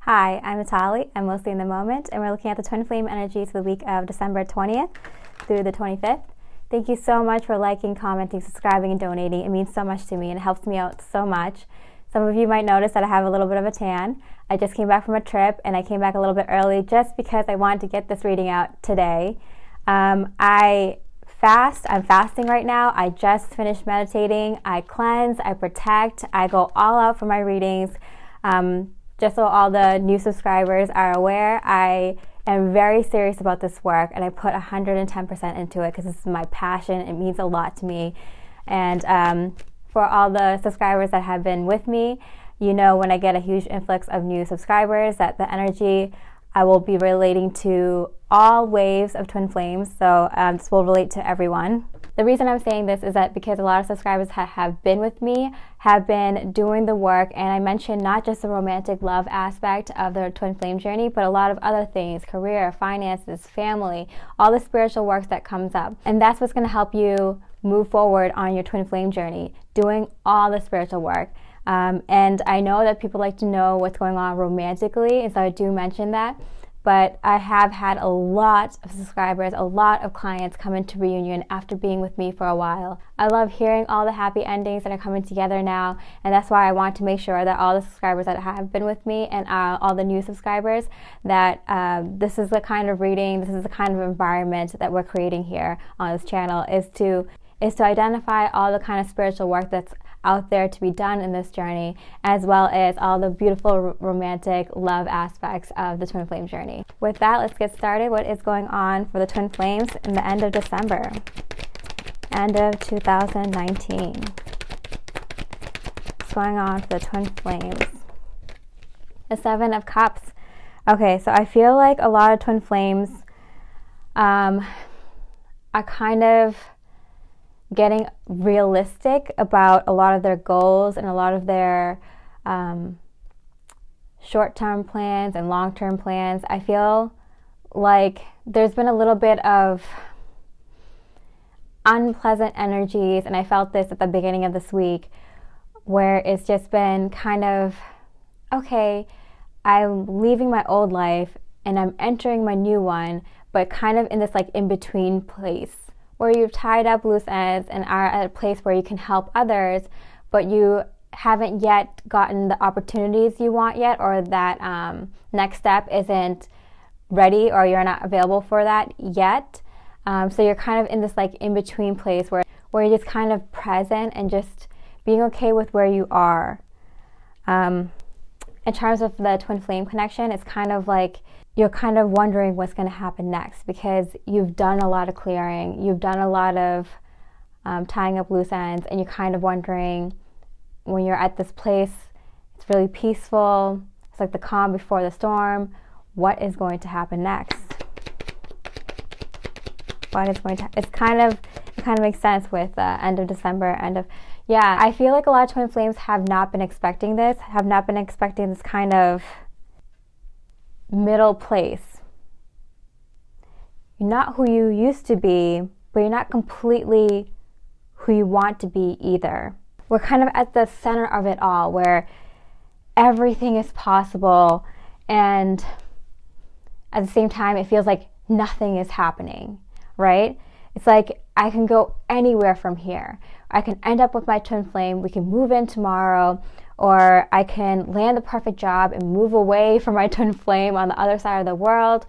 Hi, I'm Natalie. I'm mostly in the moment, and we're looking at the twin flame energies for the week of December 20th through the 25th. Thank you so much for liking, commenting, subscribing, and donating. It means so much to me, and it helps me out so much. Some of you might notice that I have a little bit of a tan. I just came back from a trip, and I came back a little bit early just because I wanted to get this reading out today. I'm fasting right now. I just finished meditating. I cleanse, I protect, I go all out for my readings. Just so all the new subscribers are aware, I am very serious about this work, and I put 110% into it because this is my passion. It means a lot to me. And for all the subscribers that have been with me, you know when I get a huge influx of new subscribers that the energy I will be relating to all waves of twin flames, so this will relate to everyone. The reason I'm saying this is that because a lot of subscribers have been with me, have been doing the work, and I mentioned not just the romantic love aspect of the twin flame journey, but a lot of other things, career, finances, family, all the spiritual work that comes up. And that's what's going to help you move forward on your twin flame journey, doing all the spiritual work. And I know that people like to know what's going on romantically, and so I do mention that. But I have had a lot of subscribers, a lot of clients come into reunion after being with me for a while. I love hearing all the happy endings that are coming together now, and that's why I want to make sure that all the subscribers that have been with me and all the new subscribers, that this is the kind of reading, this is the kind of environment that we're creating here on this channel, is to identify all the kind of spiritual work that's out there to be done in this journey, as well as all the beautiful romantic love aspects of the twin flame journey. With that, let's get started. What is going on for the twin flames in the end of December, end of 2019? What's going on for the twin flames? The Seven of Cups. Okay, so I feel like a lot of twin flames are kind of getting realistic about a lot of their goals and a lot of their short-term plans and long-term plans. I feel like there's been a little bit of unpleasant energies, and I felt this at the beginning of this week, where it's just been kind of, okay, I'm leaving my old life and I'm entering my new one, but kind of in this like in-between place, where you've tied up loose ends and are at a place where you can help others, but you haven't yet gotten the opportunities you want yet, or that next step isn't ready, or you're not available for that yet. So you're kind of in this like in-between place where you're just kind of present and just being okay with where you are. In terms of the twin flame connection, it's kind of like you're kind of wondering what's going to happen next, because you've done a lot of clearing, you've done a lot of tying up loose ends, and you're kind of wondering, when you're at this place, it's really peaceful, it's like the calm before the storm, what is going to happen next? It kind of makes sense with end of December, yeah, I feel like a lot of twin flames have not been expecting this, kind of middle place. You're not who you used to be, but you're not completely who you want to be either. We're kind of at the center of it all, where everything is possible, and at the same time it feels like nothing is happening, right? It's like I can go anywhere from here. I can end up with my twin flame, we can move in tomorrow, or I can land the perfect job and move away from my twin flame on the other side of the world,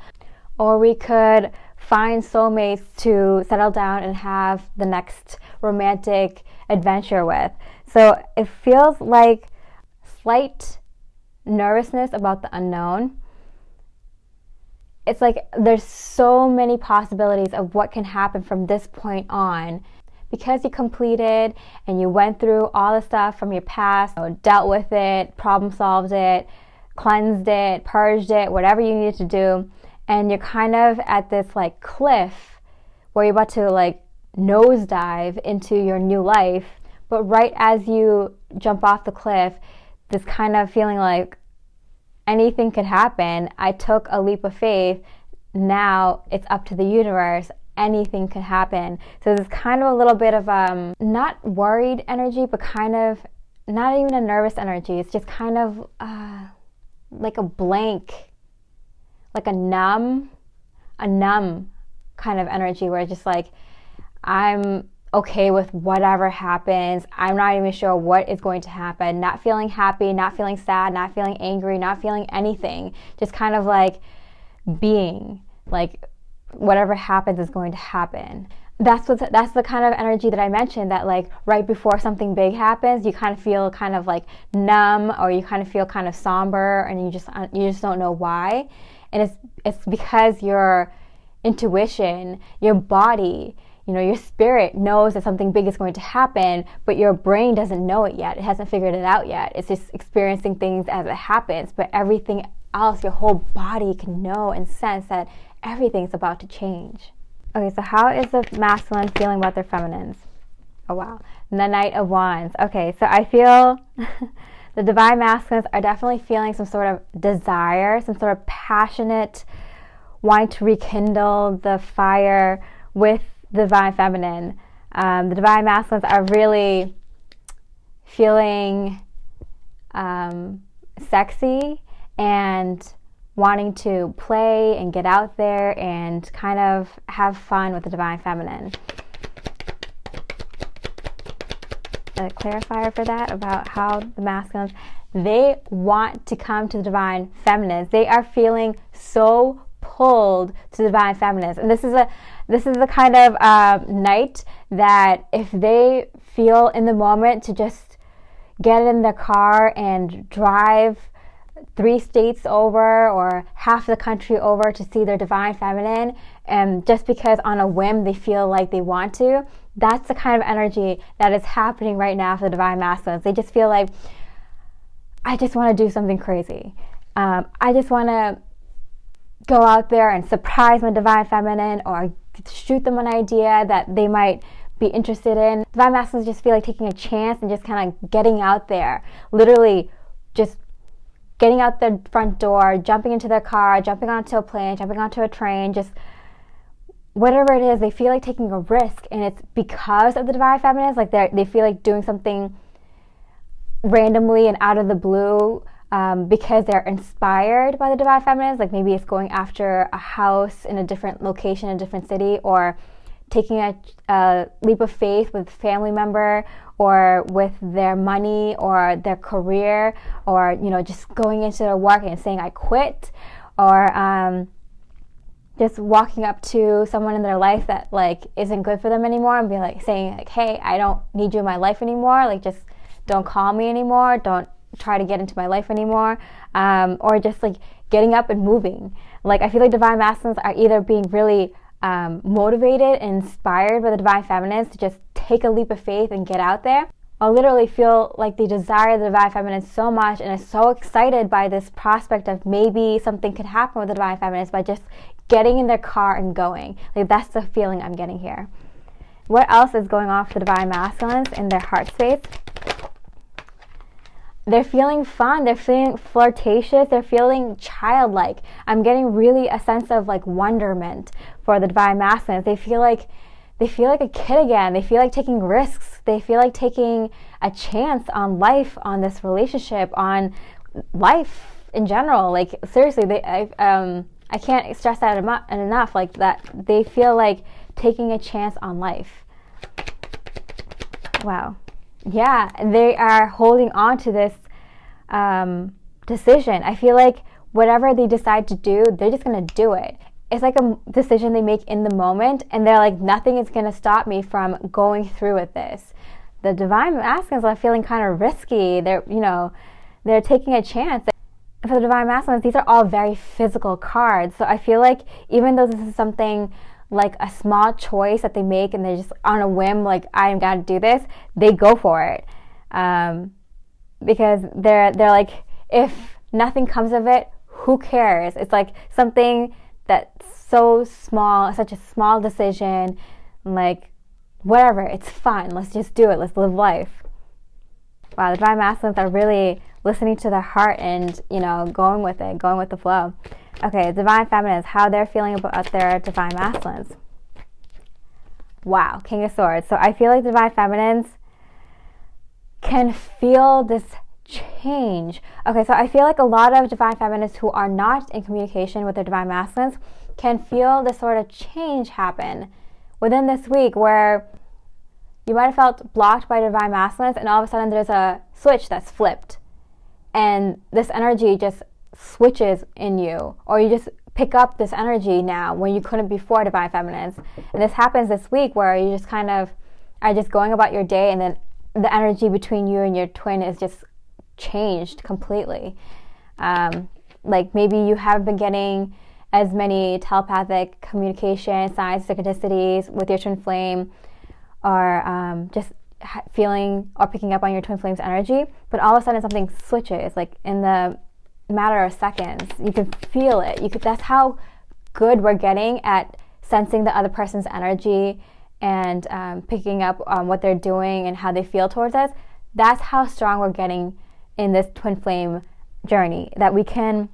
or we could find soulmates to settle down and have the next romantic adventure with. So it feels like slight nervousness about the unknown. It's like there's so many possibilities of what can happen from this point on, because you completed and you went through all the stuff from your past, dealt with it, problem solved it, cleansed it, purged it, whatever you needed to do, and you're kind of at this like cliff where you're about to like nosedive into your new life. But right as you jump off the cliff, this kind of feeling like anything could happen. I took a leap of faith. Now it's up to the universe. Anything could happen. So there's kind of a little bit of not worried energy, but kind of not even a nervous energy. It's just kind of like a blank, like a numb kind of energy where it's just like, I'm okay with whatever happens. I'm not even sure what is going to happen. Not feeling happy, not feeling sad, not feeling angry, not feeling anything. Just kind of like being, like whatever happens is going to happen. That's the kind of energy that I mentioned, that like right before something big happens, you kind of feel kind of like numb, or you kind of feel kind of somber, and you just don't know why. And it's because your intuition, your body, your spirit knows that something big is going to happen, but your brain doesn't know it yet. It hasn't figured it out yet. It's just experiencing things as it happens, but everything else, your whole body can know and sense that everything's about to change. Okay, so how is the masculine feeling about their feminines? Oh, wow. The Knight of Wands. Okay, so I feel the divine masculines are definitely feeling some sort of desire, some sort of passionate wanting to rekindle the fire with the divine feminine. The divine masculines are really feeling sexy and wanting to play and get out there and kind of have fun with the divine feminine. A clarifier for that about how the masculines, they want to come to the divine feminines. They are feeling so pulled to the divine feminines, and this is the kind of night that if they feel in the moment to just get in their car and drive 3 states over or half the country over to see their divine feminine, and just because on a whim they feel like they want to, that's the kind of energy that is happening right now for the divine masculines. They just feel like, I just want to do something crazy. I just want to go out there and surprise my divine feminine, or shoot them an idea that they might be interested in. Divine masculines just feel like taking a chance and just kind of getting out there, literally just getting out their front door, jumping into their car, jumping onto a plane, jumping onto a train, just whatever it is, they feel like taking a risk. And it's because of the divine feminines, like they feel like doing something randomly and out of the blue, because they're inspired by the divine feminines. Like maybe it's going after a house in a different location, a different city, or taking a leap of faith with a family member, or with their money or their career, or just going into their work and saying I quit, or just walking up to someone in their life that like isn't good for them anymore and be like saying like, hey, I don't need you in my life anymore, like just don't call me anymore, don't try to get into my life anymore, or just like getting up and moving. Like I feel like divine masculines are either being really motivated and inspired by the divine feminines to just take a leap of faith and get out there, or literally feel like they desire the divine feminine so much and are so excited by this prospect of maybe something could happen with the divine feminines by just getting in their car and going. Like that's the feeling I'm getting here. What else is going on for the divine masculines in their heart space? They're feeling fun, they're feeling flirtatious, they're feeling childlike. I'm getting really a sense of like wonderment for the divine masculines. They feel like a kid again. They feel like taking risks. They feel like taking a chance on life, on this relationship, on life in general. Like seriously, I can't stress that enough. Like that, they feel like taking a chance on life. Wow. Yeah, they are holding on to this decision. I feel like whatever they decide to do, they're just going to do it. It's like a decision they make in the moment, and they're like, nothing is going to stop me from going through with this. The divine masculines are feeling kind of risky. They're taking a chance. For the divine masculines, these are all very physical cards. So I feel like even though this is something like a small choice that they make and they're just on a whim, like I'm gonna do this, they go for it, because they're like, if nothing comes of it, who cares? It's like something that's so small, such a small decision, like whatever, it's fun, let's just do it, let's live life. Wow, the divine masculines are really listening to their heart and going with it, going with the flow. Okay, divine feminines, how they're feeling about their divine masculines. Wow, King of Swords. So I feel like divine feminines can feel this change. Okay, so I feel like a lot of divine feminines who are not in communication with their divine masculines can feel this sort of change happen within this week, where you might have felt blocked by divine masculines, and all of a sudden there's a switch that's flipped, and this energy just switches in you, or you just pick up this energy now when you couldn't before, divine feminines. And this happens this week, where you just kind of are just going about your day, and then the energy between you and your twin is just changed completely. Like maybe you haven't been getting as many telepathic communication, signs, synchronicities with your twin flame, or just feeling or picking up on your twin flame's energy, but all of a sudden something switches, like in the matter of seconds. You can feel it. That's how good we're getting at sensing the other person's energy and picking up on what they're doing and how they feel towards us. That's how strong we're getting in this twin flame journey, that we can,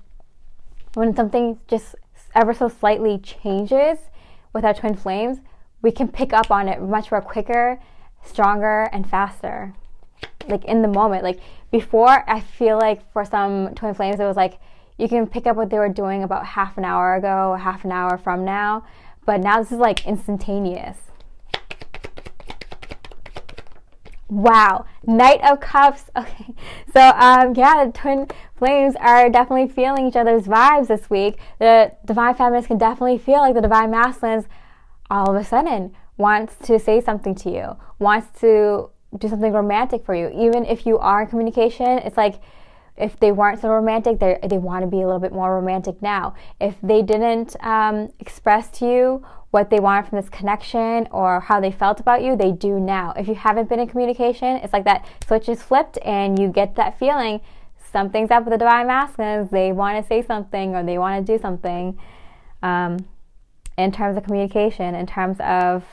when something just ever so slightly changes with our twin flames, we can pick up on it much more quicker, stronger, and faster, like in the moment. Like before, I feel like for some twin flames it was like you can pick up what they were doing about half an hour ago, half an hour from now, but now this is like instantaneous. Wow, Knight of Cups. Okay, so yeah, the twin flames are definitely feeling each other's vibes this week. The divine feminines can definitely feel like the divine masculines all of a sudden wants to say something to you, wants to do something romantic for you. Even if you are in communication, it's like if they weren't so romantic, they want to be a little bit more romantic now. If they didn't express to you what they wanted from this connection or how they felt about you, they do now. If you haven't been in communication, it's like that switch is flipped and you get that feeling something's up with the divine masculines. They want to say something or they want to do something in terms of communication, in terms of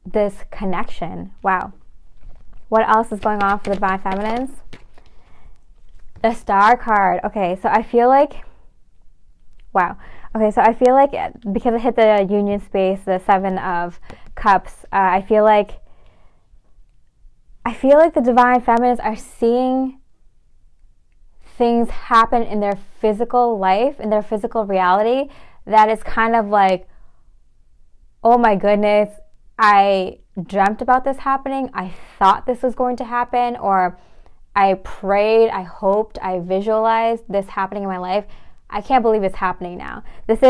this connection. Wow. What else is going on for the divine feminines? The Star card. Okay, so I feel like, wow. Okay, so I feel like because I hit the union space, the Seven of Cups, I feel like the divine feminines are seeing things happen in their physical life, in their physical reality, that is kind of like, oh my goodness, I dreamt about this happening, I thought this was going to happen, or I prayed, I hoped, I visualized this happening in my life. I can't believe it's happening now. This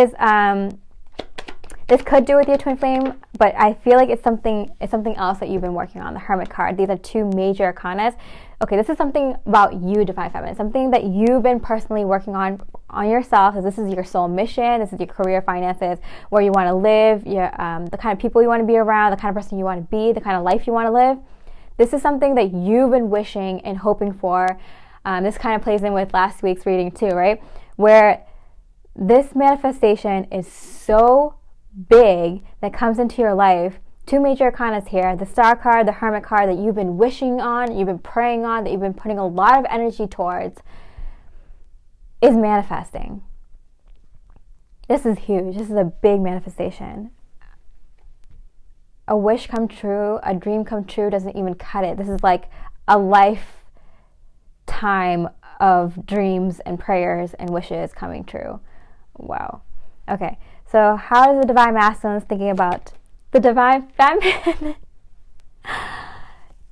could do with your twin flame, but I feel like it's something else that you've been working on. The Hermit card. These are two major arcanas. Okay, this is something about you, divine feminine, something that you've been personally working on yourself. This is your soul mission. This is your career, finances, where you want to live, your the kind of people you want to be around, the kind of person you want to be, the kind of life you want to live. This is something that you've been wishing and hoping for. This kind of plays in with last week's reading too, right? Where this manifestation is so big that comes into your life. Two major arcanas here, the Star card, the Hermit card, that you've been wishing on, you've been praying on, that you've been putting a lot of energy towards, is manifesting. This is huge. This is a big manifestation. A wish come true, a dream come true doesn't even cut it. This is like a lifetime of dreams and prayers and wishes coming true. Wow. Okay, so how is the divine masculine thinking about the divine feminine?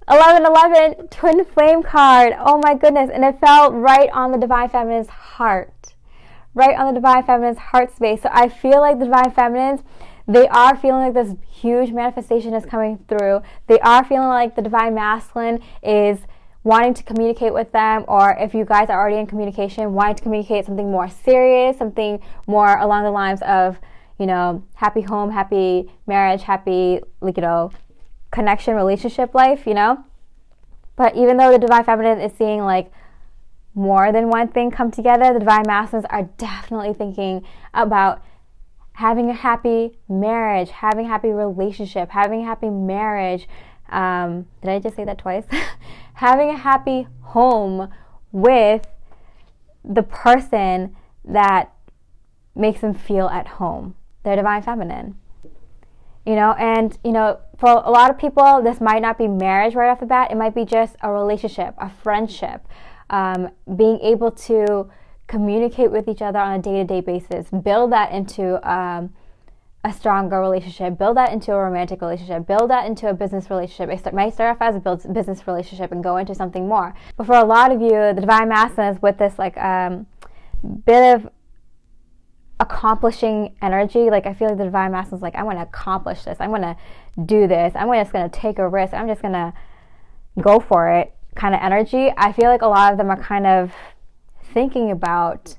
1111 twin flame card. Oh my goodness. And it fell right on the divine feminine's heart. Right on the divine feminine's heart space. So I feel like the divine feminines, they are feeling like this huge manifestation is coming through. They are feeling like the divine masculine is wanting to communicate with them, or if you guys are already in communication, wanting to communicate something more serious, something more along the lines of, you know, happy home, happy marriage, happy, like, you know, connection, relationship life, you know. But even though the divine feminine is seeing like more than one thing come together, the divine masculines are definitely thinking about having a happy marriage, having a happy relationship, having a happy marriage. Did I just say that twice? Having a happy home with the person that makes them feel at home. Their divine feminine. And for a lot of people, this might not be marriage right off the bat. It might be just a relationship, a friendship, being able to communicate with each other on a day-to-day basis, build that into a stronger relationship, build that into a romantic relationship, build that into a business relationship. It might start off as a business relationship and go into something more. But for a lot of you, the Divine Masculine is with this bit of accomplishing energy. I feel like the Divine Masculine is I want to accomplish this. I'm going to do this. I'm just going to take a risk. I'm just going to go for it kind of energy. I feel like a lot of them are kind of thinking about,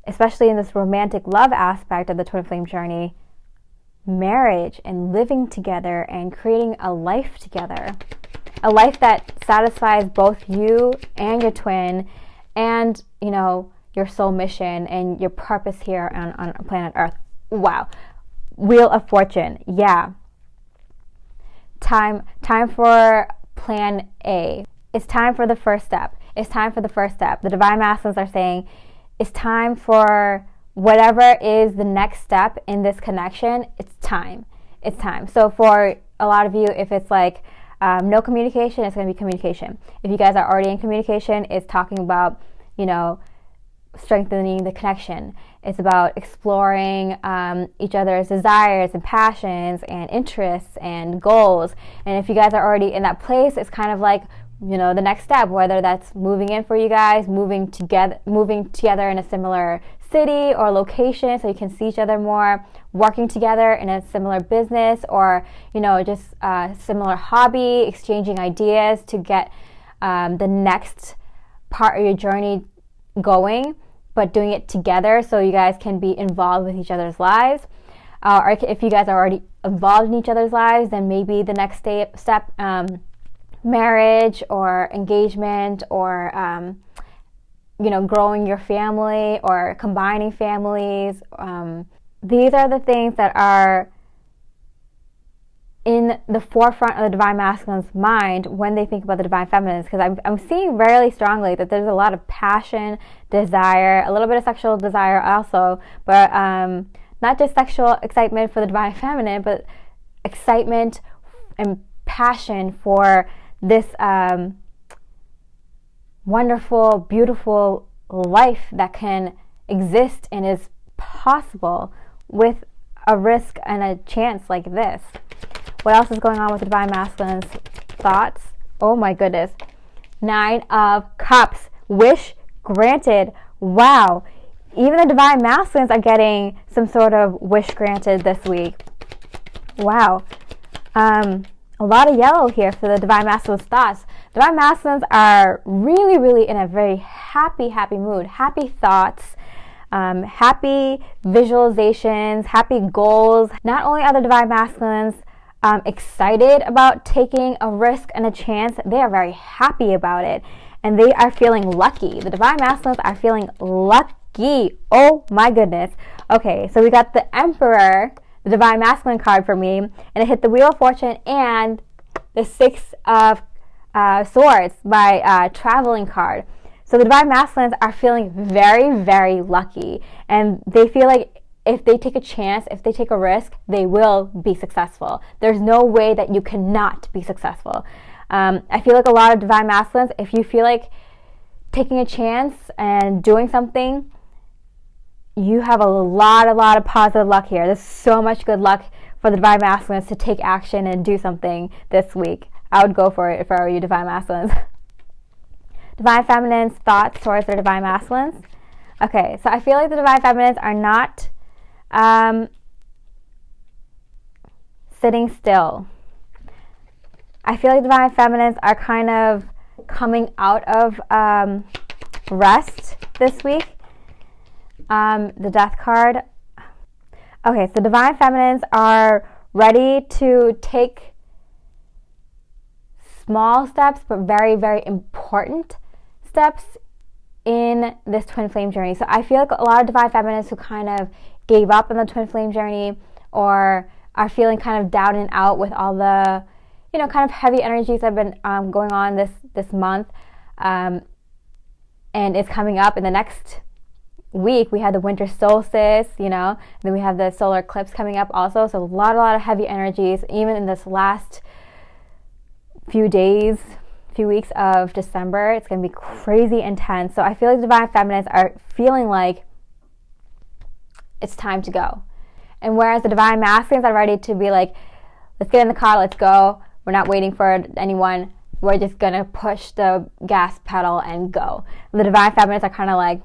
especially in this romantic love aspect of the twin flame journey, marriage and living together and creating a life together. A life that satisfies both you and your twin and, your soul mission and your purpose here on planet Earth. Wow. Wheel of Fortune. Yeah. Time for plan A. It's time for the first step. It's time for the first step. The Divine Masculines are saying it's time for whatever is the next step in this connection. It's time. It's time. So for a lot of you, if it's no communication, it's going to be communication. If you guys are already in communication, it's talking about, strengthening the connection. It's about exploring each other's desires and passions and interests and goals. And if you guys are already in that place, it's kind of the next step, whether that's moving in for you guys, moving together in a similar city or location so you can see each other more, working together in a similar business or, just a similar hobby, exchanging ideas to get the next part of your journey going, but doing it together so you guys can be involved with each other's lives. Or if you guys are already involved in each other's lives, then maybe the next step, marriage or engagement or, growing your family or combining families. These are the things that are in the forefront of the Divine Masculine's mind when they think about the Divine Feminines, because I'm seeing really strongly that there's a lot of passion, desire, a little bit of sexual desire also, but not just sexual excitement for the Divine Feminine, but excitement and passion for this wonderful, beautiful life that can exist and is possible with a risk and a chance like this. What else is going on with the Divine Masculine's thoughts? Oh my goodness. 9 of Cups. Wish granted. Wow. Even the Divine Masculines are getting some sort of wish granted this week. Wow. A lot of yellow here for the Divine Masculine's thoughts. Divine Masculines are really, really in a very happy mood. Happy thoughts. Happy visualizations, happy goals. Not only are the Divine Masculines excited about taking a risk and a chance, they are very happy about it. And they are feeling lucky. The Divine Masculines are feeling lucky. Oh my goodness. Okay, so we got the Emperor, the Divine Masculine card for me, and it hit the Wheel of Fortune and the 6 of Swords, my traveling card. So the Divine Masculines are feeling very, very lucky, and they feel like if they take a chance, if they take a risk, they will be successful. There's no way that you cannot be successful. I feel like a lot of Divine Masculines, if you feel like taking a chance and doing something, you have a lot of positive luck here. There's so much good luck for the Divine Masculines to take action and do something this week. I would go for it if I were you, Divine Masculines. Divine Feminine's thoughts towards their Divine Masculines. Okay, so I feel like the Divine Feminines are not sitting still. I feel like the Divine Feminines are kind of coming out of rest this week. The Death card. Okay, so Divine Feminines are ready to take small steps, but very, very important steps in this twin flame journey. So I feel like a lot of Divine Feminines who kind of gave up on the twin flame journey or are feeling kind of down and out with all the, kind of heavy energies that have been going on this month, and it's coming up in the next week we had the winter solstice, and then we have the solar eclipse coming up also. So a lot of heavy energies, even in this last few weeks of December. It's going to be crazy intense. So I feel like divine feminines are feeling like it's time to go. And whereas the divine masculines are ready to be like, let's get in the car, let's go. We're not waiting for anyone. We're just going to push the gas pedal and go. The divine feminines are kind of like,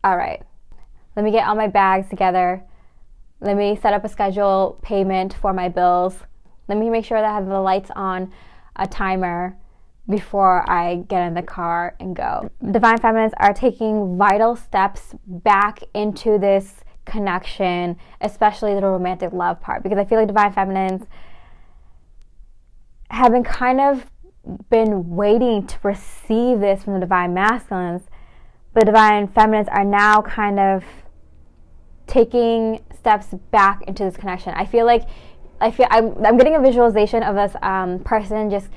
all right, let me get all my bags together. Let me set up a schedule payment for my bills. Let me make sure that I have the lights on, a timer, before I get in the car and go. Divine feminines are taking vital steps back into this connection, especially the romantic love part, because I feel like divine feminines have been waiting to receive this from the divine masculines, but divine feminines are now kind of taking steps back into this connection. I'm getting a visualization of this person just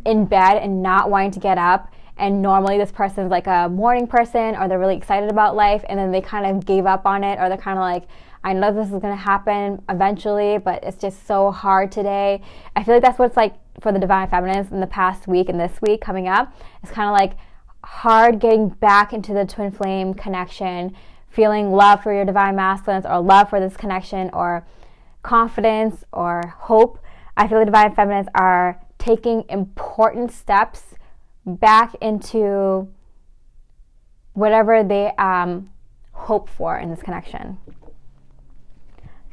in bed and not wanting to get up, and normally this person's like a morning person, or they're really excited about life, and then they kind of gave up on it, or they're kind of like, I know this is going to happen eventually, but it's just so hard today. I feel like that's what it's like for the divine feminines in the past week and this week coming up. It's kind of like hard getting back into the twin flame connection, feeling love for your divine masculines, or love for this connection, or confidence or hope. I feel the divine feminines are taking important steps back into whatever they hope for in this connection.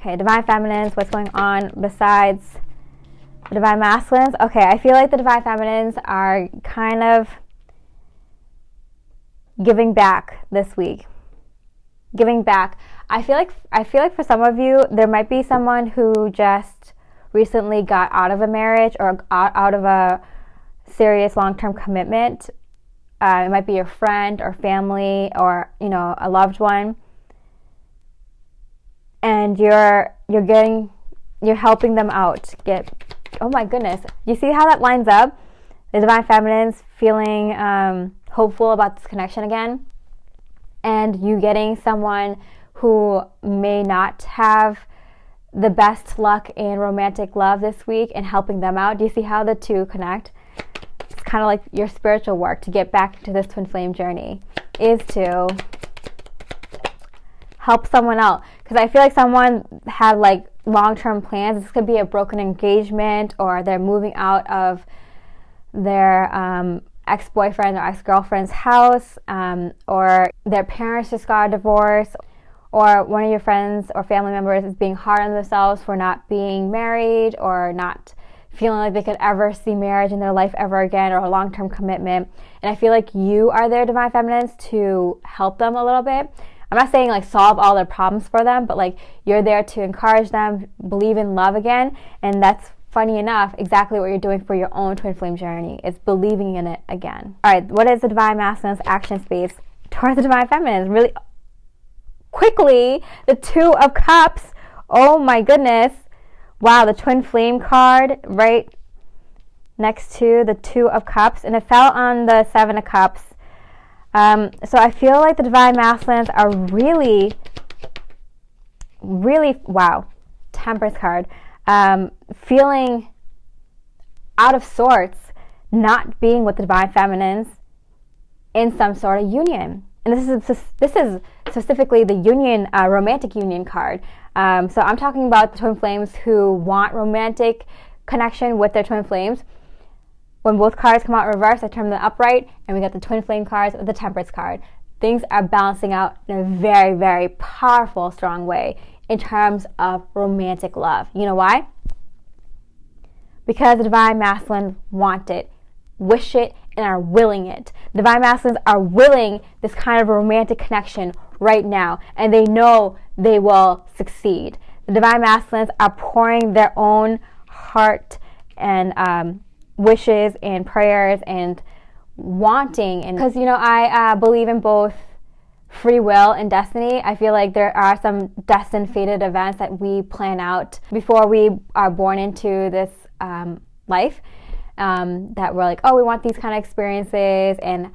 Okay, divine feminines, what's going on besides the divine masculines? Okay, I feel like the divine feminines are kind of giving back this week. Giving back. I feel like for some of you, there might be someone who just recently got out of a marriage or out of a serious long-term commitment. It might be your friend or family or a loved one, and you're helping them out. Oh my goodness, you see how that lines up? The divine feminines feeling hopeful about this connection again, and you getting someone who may not have the best luck in romantic love this week and helping them out. Do you see how the two connect? It's kind of like your spiritual work to get back into this twin flame journey is to help someone out. Because I feel like someone had like long-term plans. This could be a broken engagement, or they're moving out of their ex-boyfriend or ex-girlfriend's house, or their parents just got a divorce, or one of your friends or family members is being hard on themselves for not being married, or not feeling like they could ever see marriage in their life ever again, or a long-term commitment. And I feel like you are their divine feminines to help them a little bit. I'm not saying like solve all their problems for them, but like you're there to encourage them, believe in love again. And that's, funny enough, exactly what you're doing for your own twin flame journey, is believing in it again. All right, what is the divine masculine's action space towards the divine feminines? Really quickly, the Two of Cups. Oh my goodness. Wow, the twin flame card right next to the Two of Cups, and it fell on the Seven of Cups. So I feel like the divine masculines are really, wow, Temperance card, feeling out of sorts, not being with the divine feminines in some sort of union. And this is specifically the union, romantic union card. So I'm talking about the twin flames who want romantic connection with their twin flames. When both cards come out in reverse, I turn them upright, and we got the twin flame cards with the Temperance card. Things are balancing out in a very, very powerful, strong way in terms of romantic love. You know why? Because the divine masculine want it, wish it, and are willing it. Divine masculines are willing this kind of romantic connection right now, and they know they will succeed. The divine masculines are pouring their own heart and wishes and prayers and wanting, and because I believe in both free will and destiny. I feel like there are some destined, fated events that we plan out before we are born into this life. that were like, oh, we want these kind of experiences, and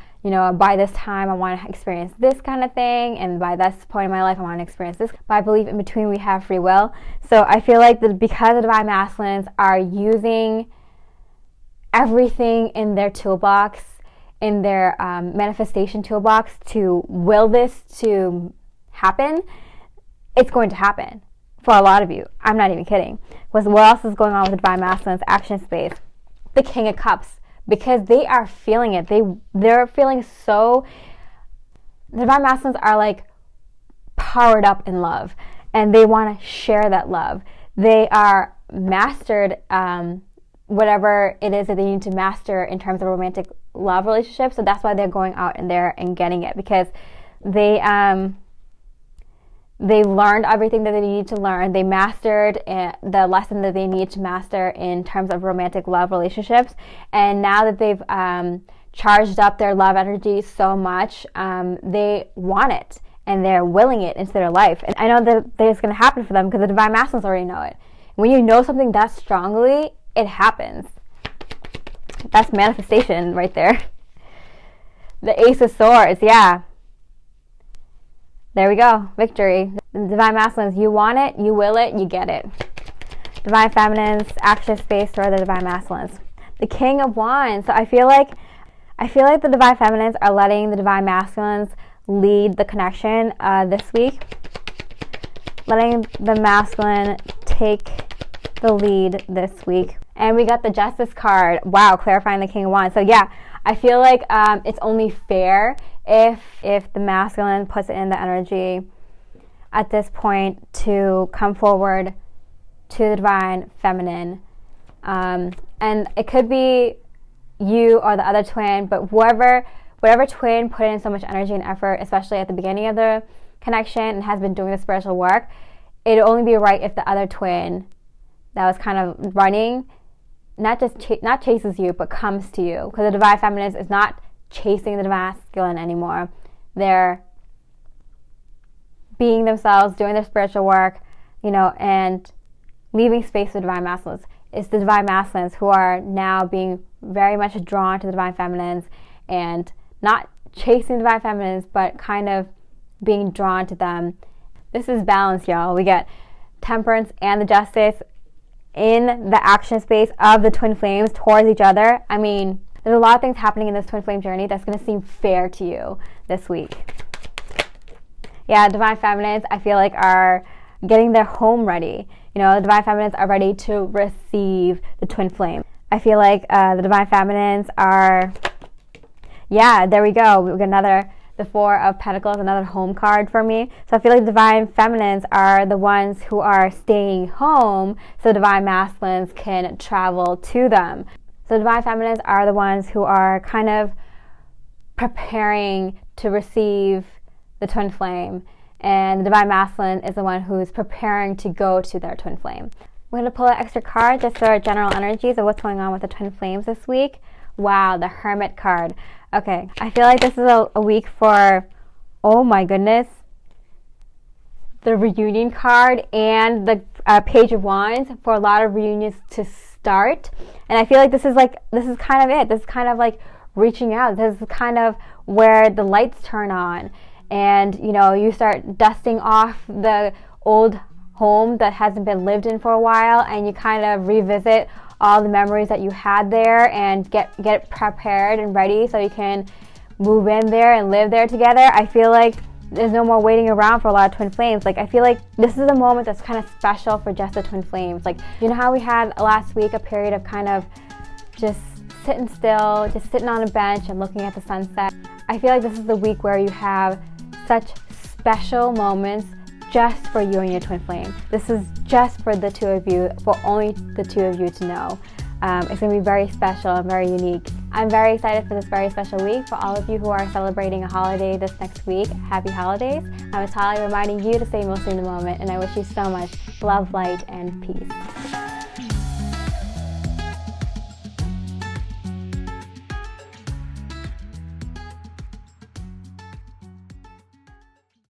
by this time I want to experience this kind of thing, and by this point in my life I want to experience this. But I believe in between we have free will. So I feel like because the divine masculines are using everything in their toolbox, in their manifestation toolbox, to will this to happen, it's going to happen for a lot of you. I'm not even kidding. What else is going on with the divine masculines action space? The King of Cups, because they are feeling it. They're feeling so. The divine masculines are like powered up in love, and they want to share that love. They are mastered whatever it is that they need to master in terms of romantic love relationships. So that's why they're going out in there and getting it, because they learned everything that they needed to learn. They mastered the lesson that they need to master in terms of romantic love relationships. And now that they've charged up their love energy so much, they want it and they're willing it into their life. And I know that it's going to happen for them because the divine masculines already know it. When you know something that strongly, it happens. That's manifestation right there. The Ace of Swords, yeah. There we go. Victory. The divine masculines, you want it, you will it, you get it. Divine feminines, action space for the divine masculines. The King of Wands. So I feel like the divine feminines are letting the divine masculines lead the connection this week. Letting the masculine take the lead this week. And we got the Justice card. Wow, clarifying the King of Wands. So yeah, I feel like it's only fair if the masculine puts in the energy at this point to come forward to the divine feminine. And it could be you or the other twin, but whatever twin put in so much energy and effort, especially at the beginning of the connection and has been doing the spiritual work, it'd only be right if the other twin that was kind of running not chases you, but comes to you. Because the divine feminine is not chasing the masculine anymore. They're being themselves, doing their spiritual work, and leaving space for divine masculines. It's the divine masculines who are now being very much drawn to the divine feminines and not chasing the divine feminines, but kind of being drawn to them. This is balance, y'all. We get Temperance and the Justice in the action space of the twin flames towards each other. I mean, there's a lot of things happening in this twin flame journey that's going to seem fair to you this week. Yeah, divine feminines, I feel like, are getting their home ready. The divine feminines are ready to receive the twin flame. I feel like the divine feminines are, yeah, there we go. We got the Four of Pentacles, another home card for me. So I feel like the divine feminines are the ones who are staying home so divine masculines can travel to them. So divine feminines are the ones who are kind of preparing to receive the twin flame, and the divine masculine is the one who's preparing to go to their twin flame. We're going to pull an extra card just for general energies of what's going on with the twin flames this week. Wow, the Hermit card. Okay, I feel like this is a week for, oh my goodness, the reunion card and the Page of Wands, for a lot of reunions to start. And I feel like this is kind of it. This is kind of like reaching out. This is kind of where the lights turn on, and you start dusting off the old home that hasn't been lived in for a while, and you kind of revisit all the memories that you had there and get prepared and ready so you can move in there and live there together. I feel like there's no more waiting around for a lot of twin flames. Like, I feel like this is a moment that's kind of special for just the twin flames. Like, how we had last week a period of kind of just sitting still, just sitting on a bench and looking at the sunset. I feel like this is the week where you have such special moments just for you and your twin flame. This is just for the two of you, for only the two of you to know. It's going to be very special and very unique. I'm very excited for this very special week. For all of you who are celebrating a holiday this next week, happy holidays. I'm Natalia, reminding you to stay mostly in the moment, and I wish you so much love, light, and peace.